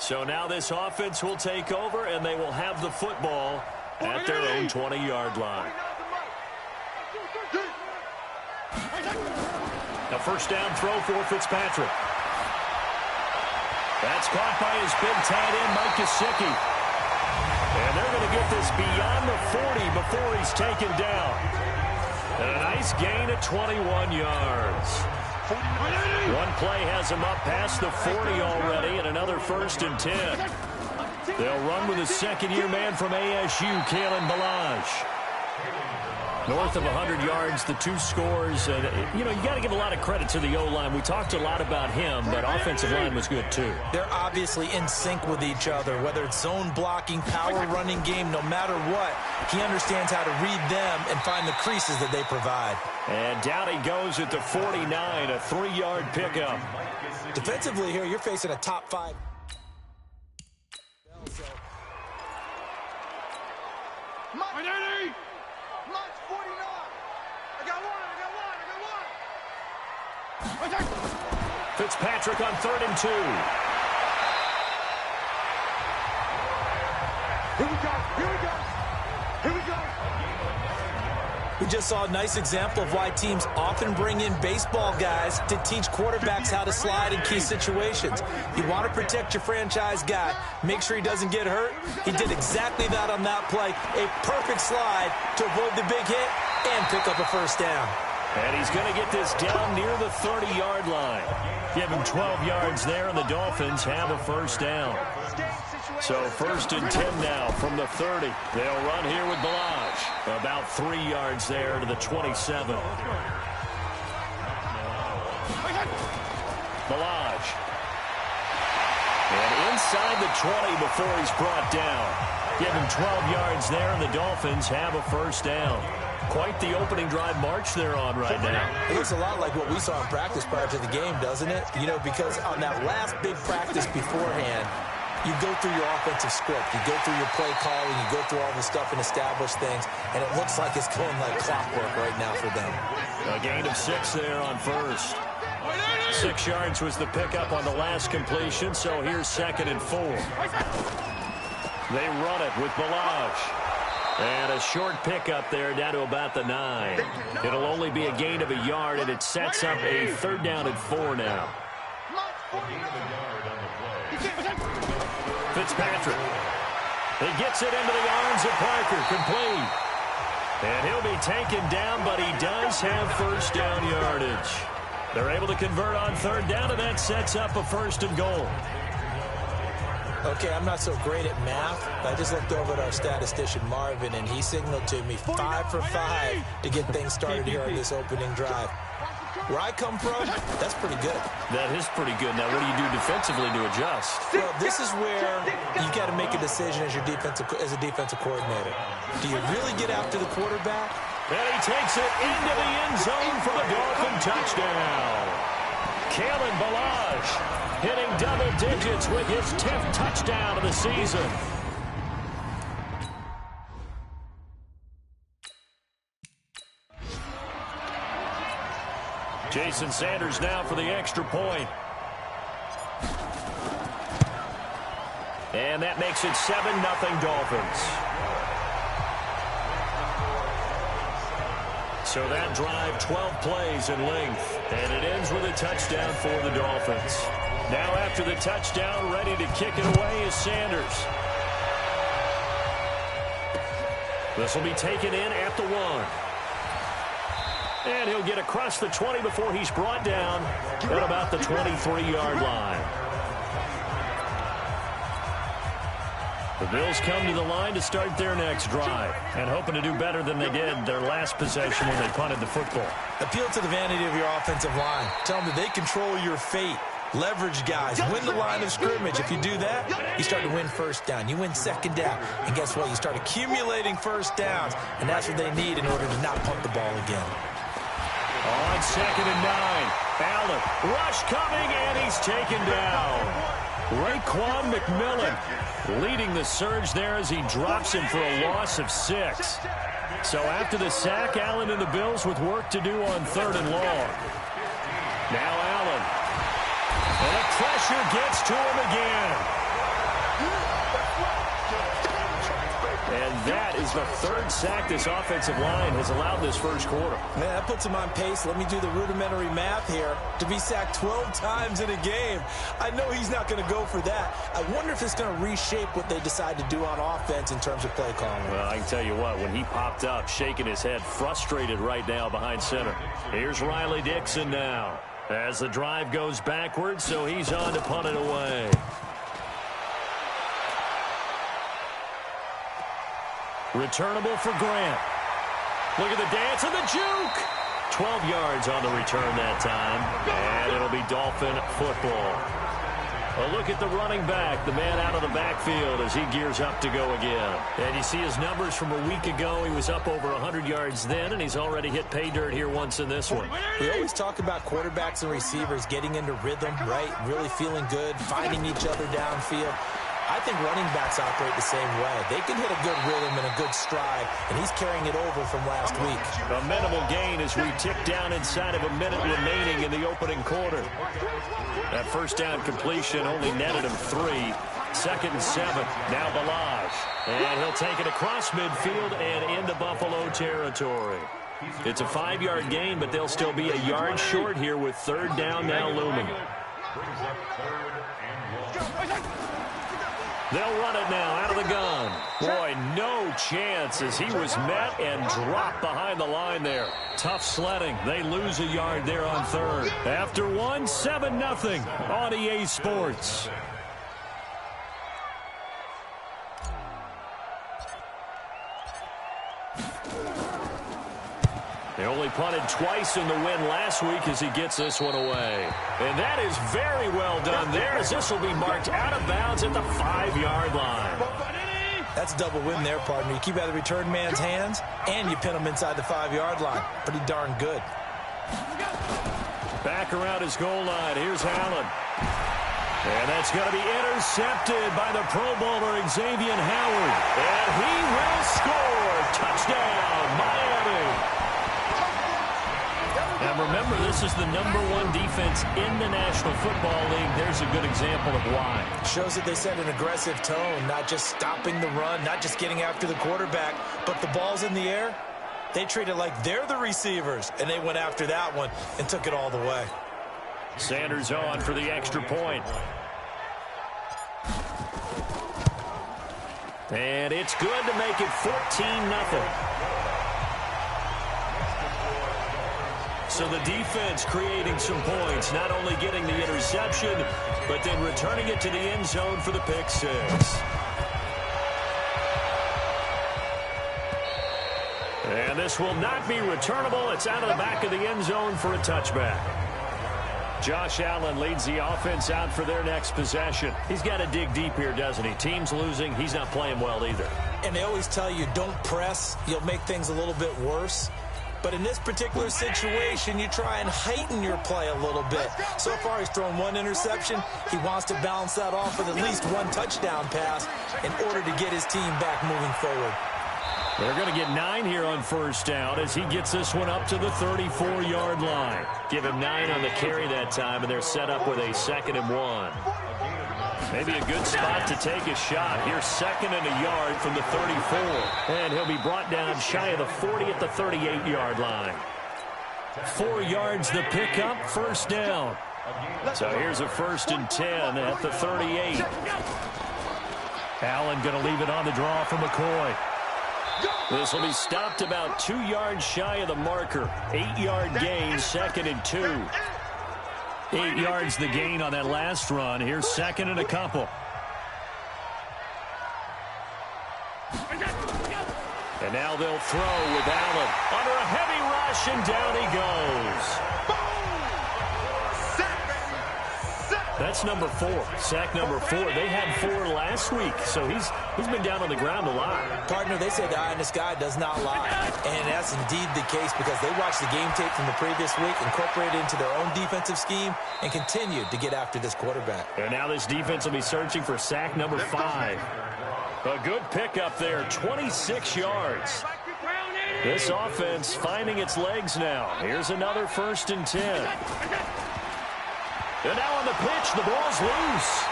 So now this offense will take over, and they will have the football at their own 20-yard line. A first down throw for Fitzpatrick. That's caught by his big tight end, Mike Gesicki. And they're going to get this beyond the 40 before he's taken down. And a nice gain at 21 yards. One play has him up past the 40 already, and another 1st and 10. They'll run with a second-year man from ASU, Kalen Ballage. North of 100 yards, the 2 scores. And, you got to give a lot of credit to the O-line. We talked a lot about him, but offensive line was good, too. They're obviously in sync with each other, whether it's zone blocking, power running game, no matter what. He understands how to read them and find the creases that they provide. And down he goes at the 49, a 3-yard pickup. Defensively here, you're facing a top 5. Fitzpatrick on 3rd and 2. Here we go. Here we go. Here we go. We just saw a nice example of why teams often bring in baseball guys to teach quarterbacks how to slide in key situations. You want to protect your franchise guy. Make sure he doesn't get hurt. He did exactly that on that play. A perfect slide to avoid the big hit and pick up a first down. And he's going to get this down near the 30-yard line. Give him 12 yards there, and the Dolphins have a first down. So 1st and 10 now from the 30. They'll run here with Ballage. About 3 yards there to the 27. Ballage. And inside the 20 before he's brought down. Give him 12 yards there, and the Dolphins have a first down. Quite the opening drive march they're on right now. It looks a lot like what we saw in practice prior to the game, doesn't it? Because on that last big practice beforehand, you go through your offensive script. You go through your play calling. You go through all the stuff and establish things. And it looks like it's going like clockwork right now for them. A gain of 6 there on 1st. 6 yards was the pickup on the last completion, so here's 2nd and 4. They run it with Ballage. And a short pickup there down to about the 9. It'll only be a gain of a yard, and it sets up a 3rd down and 4 now. Fitzpatrick. He gets it into the arms of Parker, complete. And he'll be taken down, but he does have first down yardage. They're able to convert on 3rd down, and that sets up a 1st and goal. Okay, I'm not so great at math, but I just looked over at our statistician, Marvin, and he signaled to me 5 for 5 to get things started here on this opening drive. Where I come from, that's pretty good. That is pretty good. Now, what do you do defensively to adjust? Well, this is where you've got to make a decision as a defensive coordinator. Do you really get after the quarterback? And he takes it into the end zone for the Dolphin touchdown. Kalen Ballage hitting double digits with his 10th touchdown of the season. Jason Sanders now for the extra point. And that makes it 7-0 Dolphins. So that drive, 12 plays in length. And it ends with a touchdown for the Dolphins. Now after the touchdown, ready to kick it away is Sanders. This will be taken in at the 1. And he'll get across the 20 before he's brought down at about the 23-yard line. The Bills come to the line to start their next drive and hoping to do better than they did their last possession when they punted the football. Appeal to the vanity of your offensive line. Tell them that they control your fate. Leverage guys. Win the line of scrimmage. If you do that, you start to win first down. You win 2nd down. And guess what? You start accumulating first downs. And that's what they need in order to not punt the ball again. On 2nd and 9. Allen. Rush coming, and he's taken down. Raekwon McMillan leading the surge there as he drops him for a loss of 6. So after the sack, Allen and the Bills with work to do on 3rd and long. Now Allen. And the pressure gets to him again. And that is the third sack this offensive line has allowed this first quarter. Man, that puts him on pace. Let me do the rudimentary math here. To be sacked 12 times in a game, I know he's not going to go for that. I wonder if it's going to reshape what they decide to do on offense in terms of play calling. Well, I can tell you what, when he popped up, shaking his head, frustrated right now behind center. Here's Riley Dixon now as the drive goes backwards, so he's on to punt it away. Returnable for Grant. Look at the dance and the juke. 12 yards on the return that time. And it'll be Dolphin football. A look at the running back, the man out of the backfield as he gears up to go again. And you see his numbers from a week ago. He was up over 100 yards then, and he's already hit pay dirt here once in this one. We always talk about quarterbacks and receivers getting into rhythm, right? Really feeling good, finding each other downfield. I think running backs operate the same way. They can hit a good rhythm and a good stride, and he's carrying it over from last week. A minimal gain as we tick down inside of a minute remaining in the opening quarter. That first down completion only netted him 3. 2nd and 7. Now Balazs. And he'll take it across midfield and into Buffalo territory. It's a 5-yard gain, but they'll still be a yard short here with 3rd down now looming. They'll run it now out of the gun. Boy, no chance as he was met and dropped behind the line there. Tough sledding. They lose a yard there on 3rd. After 1, 7-0 on EA Sports. They only punted twice in the win last week as he gets this one away. And that is very well done there as this will be marked out of bounds at the 5-yard line. That's a double win there, partner. You keep out of the return man's hands, and you pin him inside the 5-yard line. Pretty darn good. Back around his goal line. Here's Allen. And that's going to be intercepted by the Pro Bowler Xavier Howard. And he will score. Touchdown, Miami. And remember, this is the #1 defense in the National Football League. There's a good example of why. Shows that they set an aggressive tone, not just stopping the run, not just getting after the quarterback, but the ball's in the air. They treat it like they're the receivers, and they went after that one and took it all the way. Sanders on for the extra point. And it's good to make it 14-0. So the defense creating some points, not only getting the interception, but then returning it to the end zone for the pick 6. And this will not be returnable. It's out of the back of the end zone for a touchback. Josh Allen leads the offense out for their next possession. He's got to dig deep here, doesn't he? Team's losing. He's not playing well either. And they always tell you, don't press. You'll make things a little bit worse. But in this particular situation, you try and heighten your play a little bit. So far, he's thrown 1 interception. He wants to balance that off with at least 1 touchdown pass in order to get his team back moving forward. They're going to get 9 here on 1st down as he gets this one up to the 34-yard line. Give him 9 on the carry that time, and they're set up with a 2nd and 1. Maybe a good spot to take a shot. Here's 2nd and a yard from the 34. And he'll be brought down shy of the 40 at the 38-yard line. 4 yards the pickup, 1st down. So here's a 1st and 10 at the 38. Allen going to leave it on the draw for McCoy. This will be stopped about 2 yards shy of the marker. 8-yard gain, 2nd and 2. 8 yards the gain on that last run. Here's 2nd and a couple. And now they'll throw with Allen. Under a heavy rush, and down he goes. That's number 4. Sack number 4. They had 4 last week, so he's been down on the ground a lot. Partner, they say the eye in the sky does not lie. And that's indeed the case because they watched the game tape from the previous week, incorporated it into their own defensive scheme, and continued to get after this quarterback. And now this defense will be searching for sack number 5. A good pickup there, 26 yards. This offense finding its legs now. Here's another 1st and 10. And now on the pitch, the ball's loose.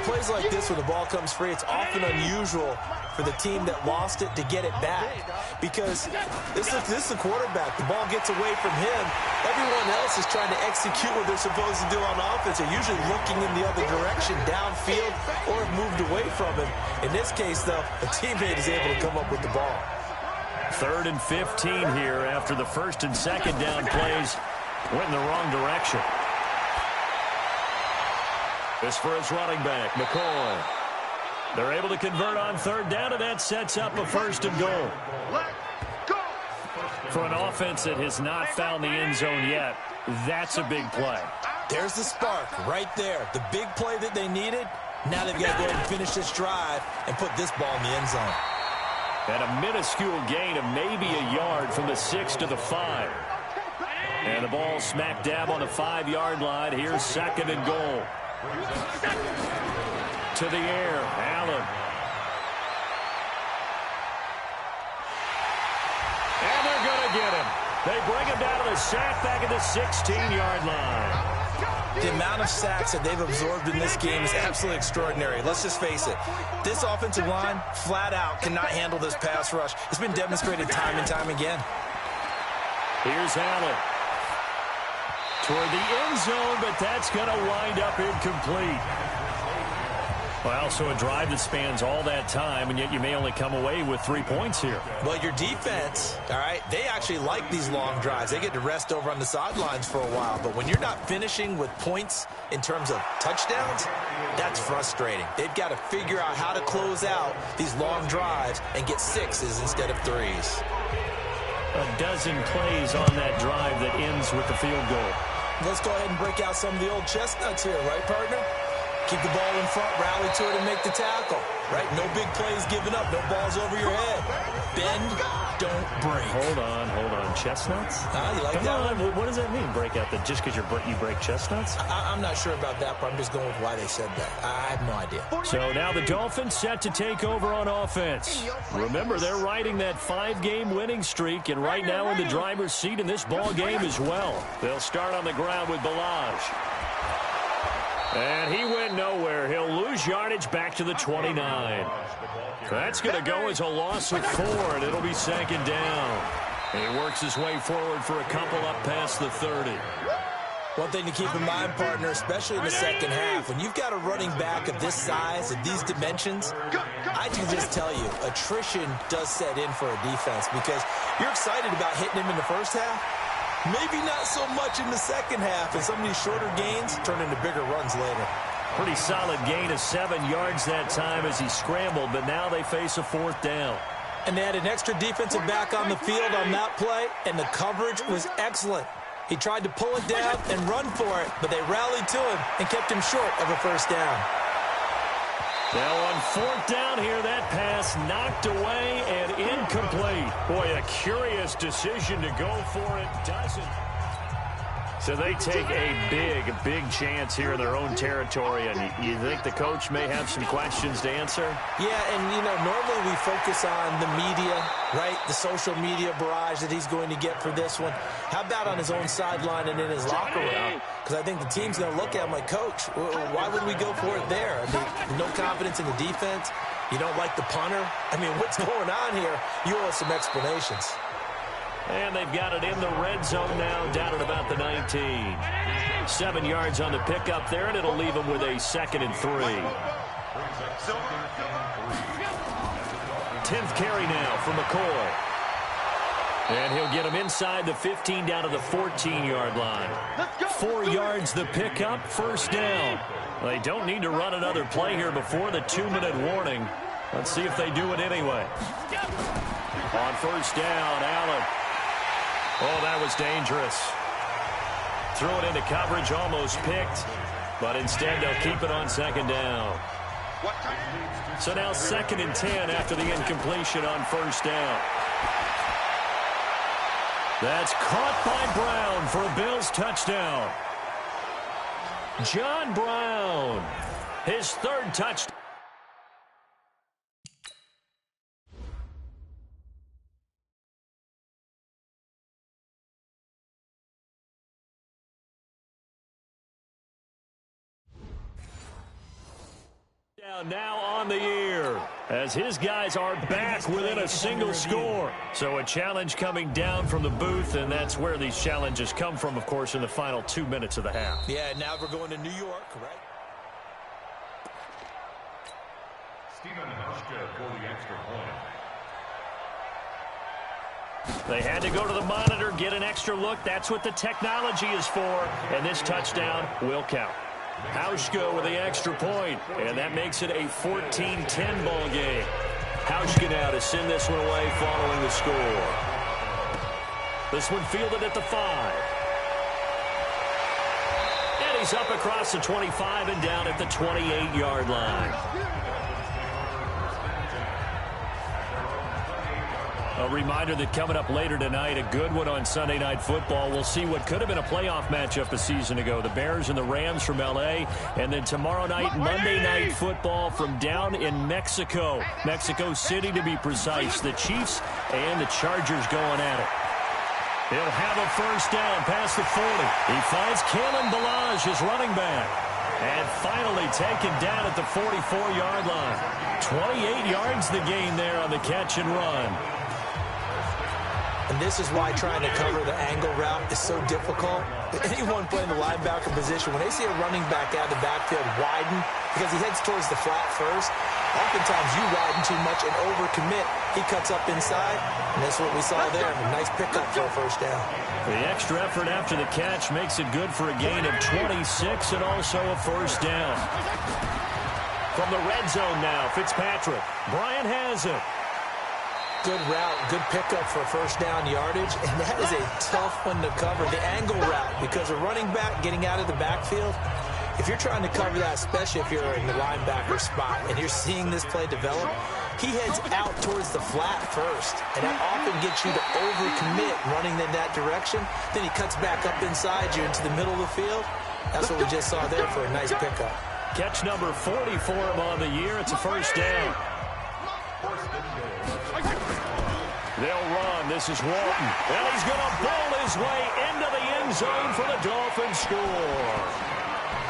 plays like this where the ball comes free, it's often unusual for the team that lost it to get it back. Because this is the quarterback. The ball gets away from him. Everyone else is trying to execute what they're supposed to do on offense. They're usually looking in the other direction, downfield, or have moved away from him. In this case, though, a teammate is able to come up with the ball. 3rd and 15 here after the 1st and 2nd down plays went in the wrong direction. This for his running back, McCoy. They're able to convert on 3rd down, and that sets up a 1st and goal. For an offense that has not found the end zone yet, that's a big play. There's the spark right there. The big play that they needed. Now they've got to go ahead and finish this drive and put this ball in the end zone. And a minuscule gain of maybe a yard from the 6 to the 5. And the ball smack dab on the 5-yard line. Here's 2nd and goal. To the air, Allen. And they're going to get him. They bring him down to the sack back at the 16-yard line. The amount of sacks that they've absorbed in this game is absolutely extraordinary. Let's just face it. This offensive line, flat out, cannot handle this pass rush. It's been demonstrated time and time again. Here's Allen. Toward the end zone, but that's going to wind up incomplete. Well, so a drive that spans all that time, and yet you may only come away with 3 points here. Well, your defense, all right, they actually like these long drives. They get to rest over on the sidelines for a while. But when you're not finishing with points in terms of touchdowns, that's frustrating. They've got to figure out how to close out these long drives and get 6s instead of 3s. A dozen plays on that drive that ends with the field goal. Let's go ahead and break out some of the old chestnuts here, right, partner? Keep the ball in front, rally to it, and make the tackle. Right? No big plays given up. No balls over your head. Bend, don't break. Hold on. Chestnuts? You like Come that on. one? What does that mean, break out? Just because you break chestnuts? I'm not sure about that, but I'm just going with why they said that. I have no idea. So now the Dolphins set to take over on offense. Remember, they're riding that 5-game winning streak, and right now in the driver's seat in this ball game as well. They'll start on the ground with Balaj. And he went nowhere. He'll lose yardage back to the 29. That's going to go as a loss of 4, and it'll be 2nd down. And he works his way forward for a couple up past the 30. One thing to keep in mind, partner, especially in the second half, when you've got a running back of this size, of these dimensions, I can just tell you, attrition does set in for a defense because you're excited about hitting him in the first half. Maybe not so much in the second half, and some of these shorter gains turn into bigger runs later. Pretty solid gain of 7 yards that time as he scrambled, but now they face a 4th down. And they had an extra defensive back on the field on that play, and the coverage was excellent. He tried to pull it down and run for it, but they rallied to him and kept him short of a 1st down. Now on 4th down here, that pass knocked away and incomplete. Boy, a curious decision to go for it. Doesn't. So they take a big chance here in their own territory, and you think the coach may have some questions to answer? Yeah, and, normally we focus on the media, right? The social media barrage that he's going to get for this one. How about on his own sideline and in his locker room? Because I think the team's going to look at him like, Coach, why would we go for it there? I mean, no confidence in the defense. You don't like the punter? I mean, what's going on here? You owe us some explanations. And they've got it in the red zone now, down at about the 19. 7 yards on the pickup there, and it'll leave them with a 2nd and 3. 10th carry now for McCoy. And he'll get him inside the 15 down to the 14-yard line. 4 yards the pickup, 1st down. They don't need to run another play here before the 2-minute warning. Let's see if they do it anyway. On 1st down, Allen. Oh, that was dangerous. Threw it into coverage, almost picked. But instead, they'll keep it on 2nd down. So now 2nd and 10 after the incompletion on 1st down. That's caught by Brown for a Bills touchdown. John Brown, his 3rd touchdown. Touchdown now on the year as his guys are back within a single score. So a challenge coming down from the booth, and that's where these challenges come from, of course, in the final 2 minutes of the half. Yeah, now we're going to New York, right? For the extra point. They had to go to the monitor, get an extra look. That's what the technology is for, and this touchdown will count. Hauschka with the extra point, and that makes it a 14-10 ball game. Hauschka now to send this one away following the score. This one fielded at the 5. And he's up across the 25 and down at the 28-yard line. A reminder that coming up later tonight, a good one on Sunday Night Football. We'll see what could have been a playoff matchup a season ago. The Bears and the Rams from L.A. And then tomorrow night, Monday Night Football from down in Mexico. Mexico City, to be precise. The Chiefs and the Chargers going at it. He'll have a first down past the 40. He finds Kalen Ballage, his running back. And finally taken down at the 44-yard line. 28 yards the gain there on the catch and run. And this is why trying to cover the angle route is so difficult. Anyone playing the linebacker position, when they see a running back out of the backfield widen, because he heads towards the flat first, oftentimes you widen too much and overcommit. He cuts up inside, and that's what we saw there. A nice pickup for a first down. The extra effort after the catch makes it good for a gain of 26 and also a first down. From the red zone now, Fitzpatrick. Bryant has it. Good route, good pickup for first down yardage, and that is a tough one to cover, the angle route, because a running back getting out of the backfield, if you're trying to cover that, especially if you're in the linebacker spot and you're seeing this play develop, he heads out towards the flat first, and that often gets you to overcommit running in that direction. Then he cuts back up inside you into the middle of the field. That's what we just saw there for a nice pickup. Catch number 40 for him on the year. It's a first down. They'll run. This is Walton. And he's going to bowl his way into the end zone for the Dolphins score.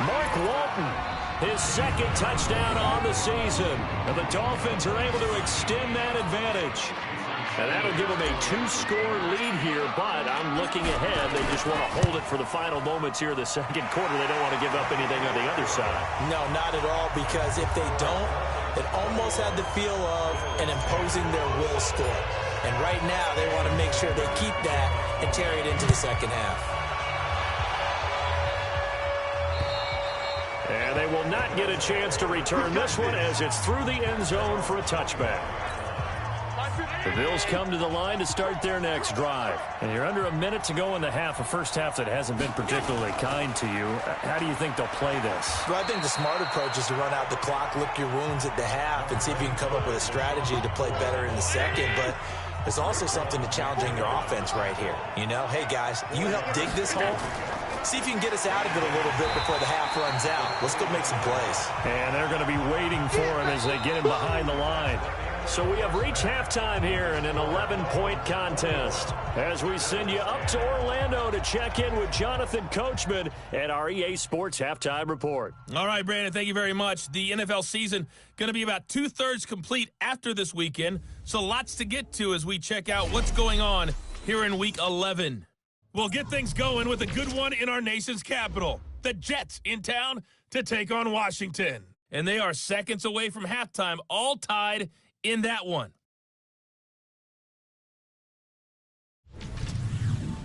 Mark Walton, his second touchdown on the season. And the Dolphins are able to extend that advantage. And that'll give them a 2-score lead here, but I'm looking ahead. They just want to hold it for the final moments here in the second quarter. They don't want to give up anything on the other side. No, not at all, because if they don't, it almost had the feel of an imposing their will score. And right now, they want to make sure they keep that and carry it into the second half. And they will not get a chance to return this one as it's through the end zone for a touchback. The Bills come to the line to start their next drive. And you're under a minute to go in the half, a first half that hasn't been particularly kind to you. How do you think they'll play this? Well, I think the smart approach is to run out the clock, lick your wounds at the half, and see if you can come up with a strategy to play better in the second. But there's also something to challenging your offense right here. You know, hey, guys, you help dig this hole. See if you can get us out of it a little bit before the half runs out. Let's go make some plays. And they're going to be waiting for him as they get him behind the line. So we have reached halftime here in an 11-point contest as we send you up to Orlando to check in with Jonathan Coachman at our EA Sports Halftime Report. All right, Brandon, thank you very much. The NFL season going to be about two-thirds complete after this weekend, so lots to get to as we check out what's going on here in Week 11. We'll get things going with a good one in our nation's capital. The Jets in town to take on Washington. And they are seconds away from halftime, all tied in that one.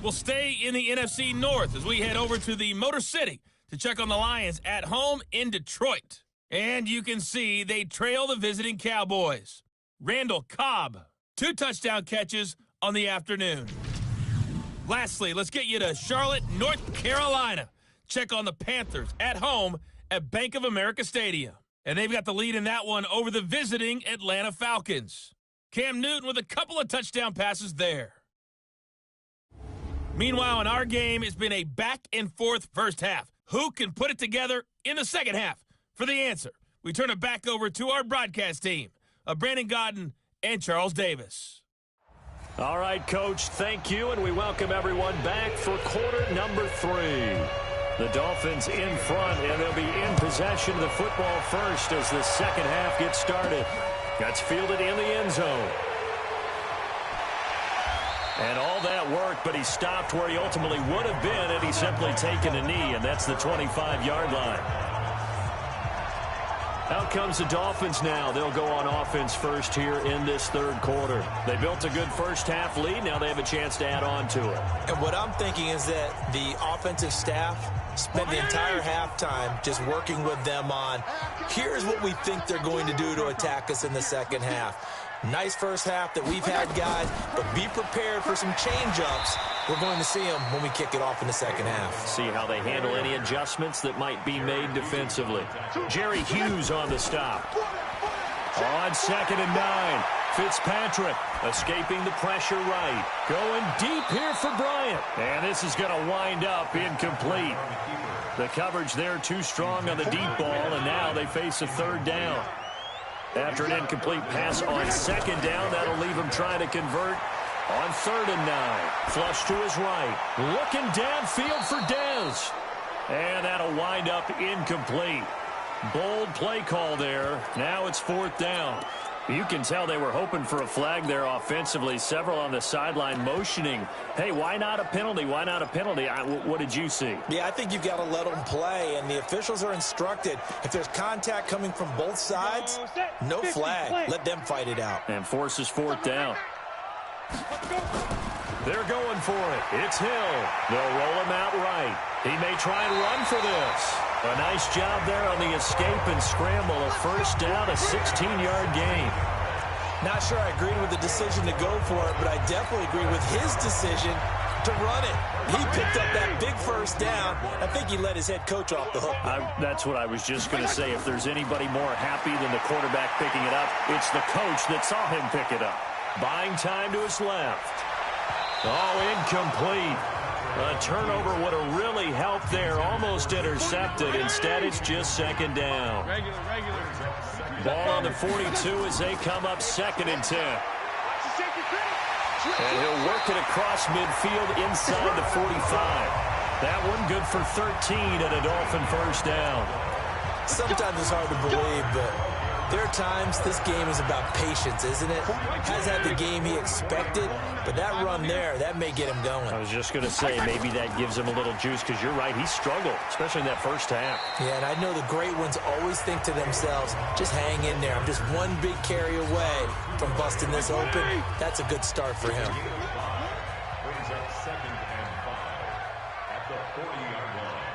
We'll stay in the NFC North as we head over to the Motor City to check on the Lions at home in Detroit. And you can see they trail the visiting Cowboys. Randall Cobb, 2 touchdown catches on the afternoon. Lastly, let's get you to Charlotte, North Carolina. Check on the Panthers at home at Bank of America Stadium. And they've got the lead in that one over the visiting Atlanta Falcons. Cam Newton with a couple of touchdown passes there. Meanwhile, in our game, it's been a back-and-forth first half. Who can put it together in the second half? For the answer, we turn it back over to our broadcast team of Brandon Godden and Charles Davis. All right, Coach, thank you, and we welcome everyone back for quarter number 3. The Dolphins in front, and they'll be in possession of the football first as the second half gets started. That's fielded in the end zone. And all that work, but he stopped where he ultimately would have been had he simply taken a knee, and that's the 25-yard line. Out comes the Dolphins now. They'll go on offense first here in this third quarter. They built a good first-half lead. Now they have a chance to add on to it. And what I'm thinking is that the offensive staff spent the entire halftime just working with them on, here's what we think they're going to do to attack us in the second half. Nice first half that we've had, guys, but be prepared for some change-ups. We're going to see them when we kick it off in the second half. See how they handle any adjustments that might be made defensively. Jerry Hughes on the stop. On 2nd and 9, Fitzpatrick escaping the pressure right. Going deep here for Bryant. And this is going to wind up incomplete. The coverage there too strong on the deep ball, and now they face a third down. After an incomplete pass on second down, that'll leave him trying to convert on 3rd and 9. Flush to his right. Looking downfield for Dez. And that'll wind up incomplete. Bold play call there. Now it's 4th down. You can tell they were hoping for a flag there offensively. Several on the sideline motioning, hey, why not a penalty? Why not a penalty? What did you see? Yeah, I think you've got to let them play, and the officials are instructed, if there's contact coming from both sides, no flag. Let them fight it out. And forces 4th down. They're going for it. It's Hill. They'll roll him out right. He may try and run for this. A nice job there on the escape and scramble. A first down, a 16-yard gain. Not sure I agreed with the decision to go for it, but I definitely agree with his decision to run it. He picked up that big first down. I think he let his head coach off the hook. That's what I was just going to say. If there's anybody more happy than the quarterback picking it up, it's the coach that saw him pick it up. Buying time to his left. Oh, incomplete. A turnover would have really helped there. Almost intercepted. Instead, it's just 2nd down. Ball on the 42 as they come up 2nd and 10. And he'll work it across midfield inside the 45. That one good for 13 and a Dolphin first down. Sometimes it's hard to believe, but there are times this game is about patience, isn't it? Has had the game he expected, but that run there, that may get him going. I was just going to say, maybe that gives him a little juice, because you're right, he struggled, especially in that first half. Yeah, and I know the great ones always think to themselves, just hang in there. I'm just one big carry away from busting this open. That's a good start for him. Brings up 2nd and 5 at the 40-yard line.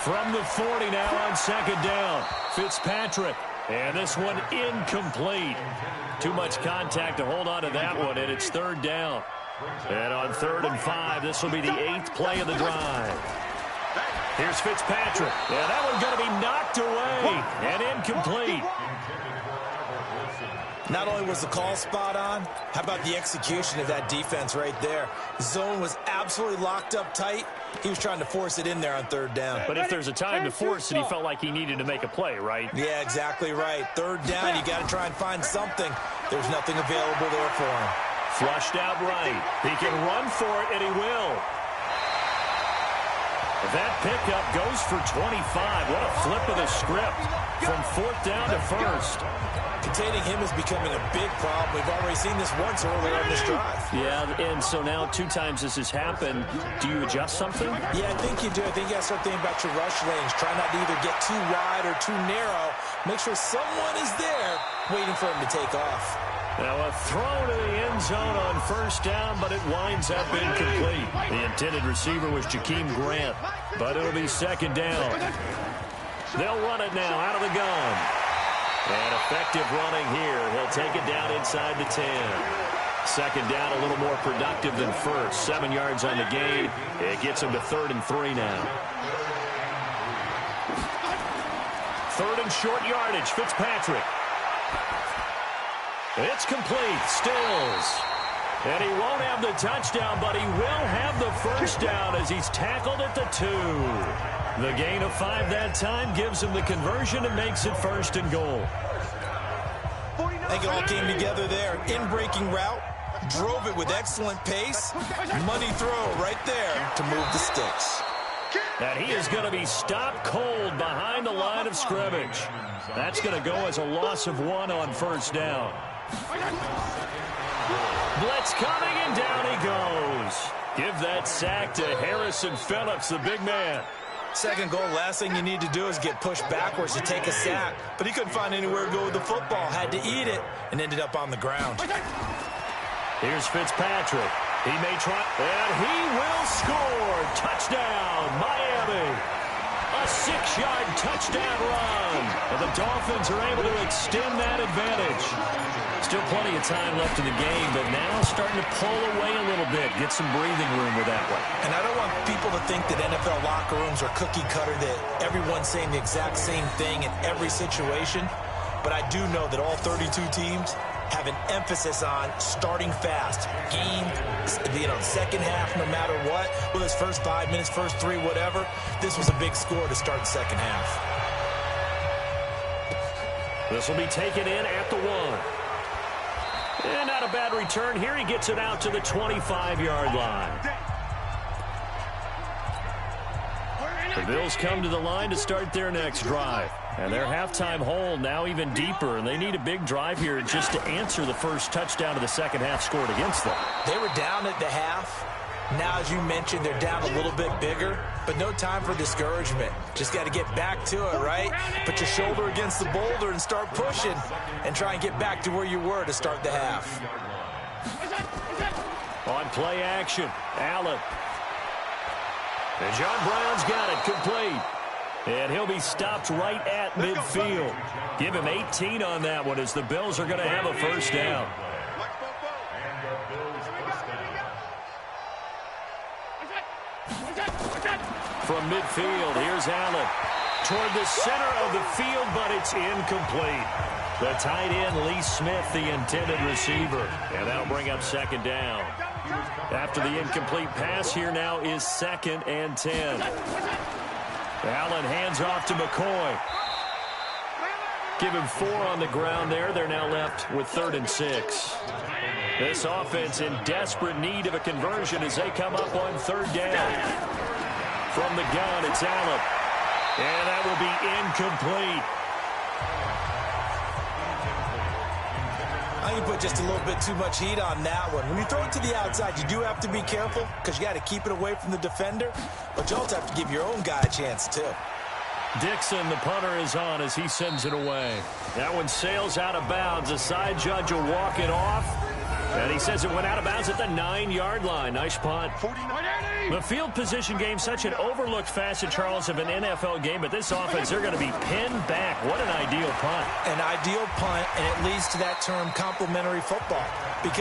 From the 40 now on 2nd down. Fitzpatrick. And this one incomplete. Too much contact to hold on to that one, and it's 3rd down. And on 3rd and 5, this will be the 8th play of the drive. Here's Fitzpatrick. And that one's going to be knocked away and incomplete. Not only was the call spot on, how about the execution of that defense right there? The zone was absolutely locked up tight. He was trying to force it in there on 3rd down. But if there's a time to force it, he felt like he needed to make a play, right? Yeah, exactly right. 3rd down, you got to try and find something. There's nothing available there for him. Flushed out right. He can run for it, and he will. That pickup goes for 25. What a flip of the script from 4th down to 1st. Containing him is becoming a big problem. We've already seen this once earlier in this drive. Yeah, and so now 2 times this has happened. Do you adjust something? Yeah, I think you do. I think you got to start thinking about your rush lanes. Try not to either get too wide or too narrow. Make sure someone is there waiting for him to take off. Now a throw to the end zone on 1st down, but it winds up incomplete. The intended receiver was Jakeem Grant, but it'll be 2nd down. They'll run it now out of the gun. And effective running here. He'll take it down inside the 10. 2nd down, a little more productive than 1st. 7 yards on the gain. It gets him to 3rd and 3 now. 3rd and short yardage. Fitzpatrick. It's complete. Stills. And he won't have the touchdown, but he will have the first down as he's tackled at the 2. The gain of 5 that time gives him the conversion and makes it 1st and goal. I think it all came together there. In-breaking route, drove it with excellent pace. Money throw right there to move the sticks. And he is going to be stopped cold behind the line of scrimmage. That's going to go as a loss of 1 on first down. Blitz coming, and down he goes. Give that sack to Harrison Phillips, the big man. Second goal, last thing you need to do is get pushed backwards to take a sack. But he couldn't find anywhere to go with the football, had to eat it, and ended up on the ground. Here's Fitzpatrick. He may try, and he will score. Touchdown, Miami. A 6-yard touchdown run. And the Dolphins are able to extend that advantage. Still plenty of time left in the game, but now starting to pull away a little bit. Get some breathing room with that one. And I don't want people to think that NFL locker rooms are cookie cutter, that everyone's saying the exact same thing in every situation. But I do know that all 32 teams have an emphasis on starting fast. Game, second half, no matter what. Whether it's first 5 minutes, first 3, whatever. This was a big score to start the second half. This will be taken in at the 1. And not a bad return here. He gets it out to the 25-yard line. The Bills come to the line to start their next drive. And their halftime hole now even deeper, and they need a big drive here just to answer the first touchdown of the second half scored against them. They were down at the half. Now, as you mentioned, they're down a little bit bigger, but no time for discouragement. Just got to get back to it, right? Put your shoulder against the boulder and start pushing and try and get back to where you were to start the half. On play action, Allen. And John Brown's got it complete. And he'll be stopped right at midfield. Give him 18 on that one as the Bills are going to have a first down. From midfield, here's Allen. Toward the center of the field, but it's incomplete. The tight end, Lee Smith, the intended receiver. And that'll bring up second down. After the incomplete pass, here now is 2nd and 10. Allen hands off to McCoy. Give him 4 on the ground there. They're now left with 3rd and 6. This offense in desperate need of a conversion as they come up on 3rd down. From the gun, it's Allen. And that will be incomplete. I think you put just a little bit too much heat on that one. When you throw it to the outside, you do have to be careful because you got to keep it away from the defender, but you also have to give your own guy a chance too. Dixon, the punter, is on as he sends it away. That one sails out of bounds. The side judge will walk it off. And he says it went out of bounds at the 9-yard line. Nice punt. The field position game, such an overlooked facet, Charles, of an NFL game. But this offense, they're going to be pinned back. What an ideal punt. An ideal punt, and it leads to that term complementary football. Because